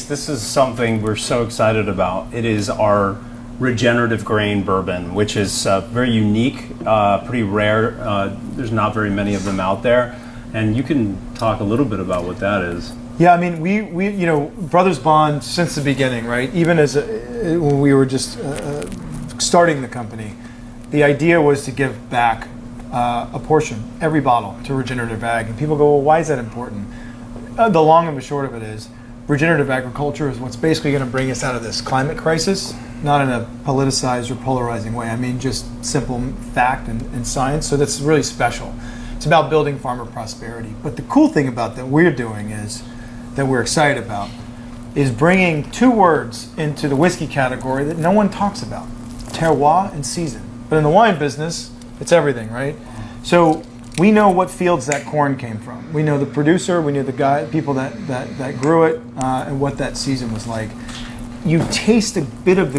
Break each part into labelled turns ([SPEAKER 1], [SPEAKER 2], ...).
[SPEAKER 1] this is something we're so excited about. It is our regenerative grain bourbon, which is very unique, pretty rare. There's not very many of them out there. And you can talk a little bit about what that is.
[SPEAKER 2] Yeah, I mean, we Brothers Bond since the beginning, right? Even when we were just starting the company, the idea was to give back a portion, every bottle, to regenerative ag. And people go, well, why is that important? The long and the short of it is, regenerative agriculture is what's basically going to bring us out of this climate crisis, not in a politicized or polarizing way. I mean, just simple fact and science. So that's really special. It's about building farmer prosperity. But the cool thing about that we're doing is, that we're excited about, is bringing two words into the whiskey category that no one talks about: terroir and season. But in the wine business, it's everything, right? So we know what fields that corn came from. We know the producer, we know the people that grew it, and what that season was like. You taste a bit of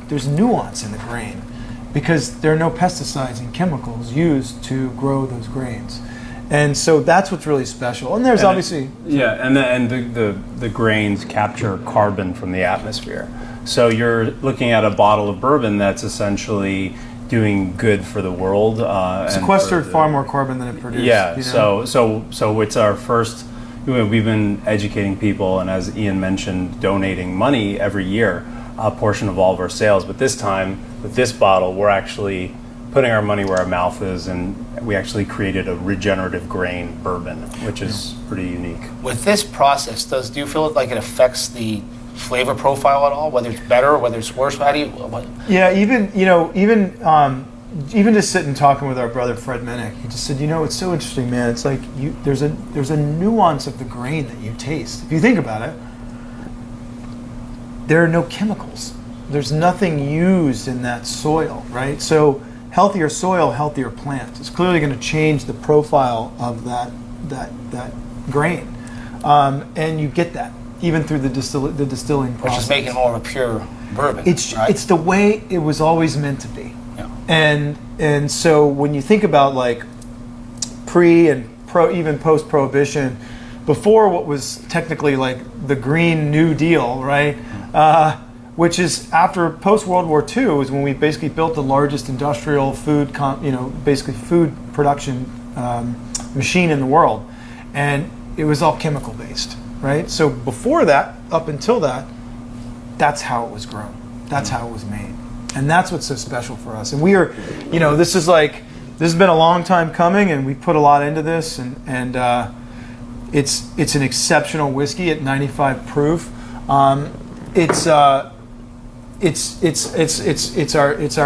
[SPEAKER 2] there's nuance in the grain, because there are no pesticides and chemicals used to grow those grains. And so that's what's really special. And there's obviously...
[SPEAKER 1] the grains capture carbon from the atmosphere. So you're looking at a bottle of bourbon that's essentially doing good for the world.
[SPEAKER 2] Sequestered far more carbon than it produced.
[SPEAKER 1] Yeah,
[SPEAKER 2] you know?
[SPEAKER 1] so it's our first... We've been educating people, and as Ian mentioned, donating money every year, a portion of all of our sales. But this time, with this bottle, we're actually putting our money where our mouth is, and we actually created a regenerative grain bourbon, which is pretty unique.
[SPEAKER 3] With this process, do you feel like it affects the flavor profile at all? Whether it's better, whether it's worse? How do you?
[SPEAKER 2] Yeah, even just sitting talking with our brother Fred Minnick, he just said, it's so interesting, man. It's like there's a nuance of the grain that you taste. If you think about it, there are no chemicals. There's nothing used in that soil, right? So healthier soil, healthier plants. It's clearly going to change the profile of that grain, and you get that even through the distilling process.
[SPEAKER 3] Which is making it more of a pure bourbon.
[SPEAKER 2] It's the way it was always meant to be.
[SPEAKER 3] Yeah.
[SPEAKER 2] And so when you think about like even post prohibition, before what was technically like the Green New Deal, right? Which is after post World War II, is when we basically built the largest industrial food production machine in the world, and it was all chemical based, right? So before that, up until that, that's how it was grown, that's how it was made, and that's what's so special for us. And we are, this has been a long time coming, and we put a lot into this, and it's an exceptional whiskey at 95 proof. It's our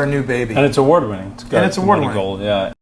[SPEAKER 2] new baby,
[SPEAKER 1] and it's award winning.
[SPEAKER 2] And it's award winning.
[SPEAKER 1] Gold, yeah.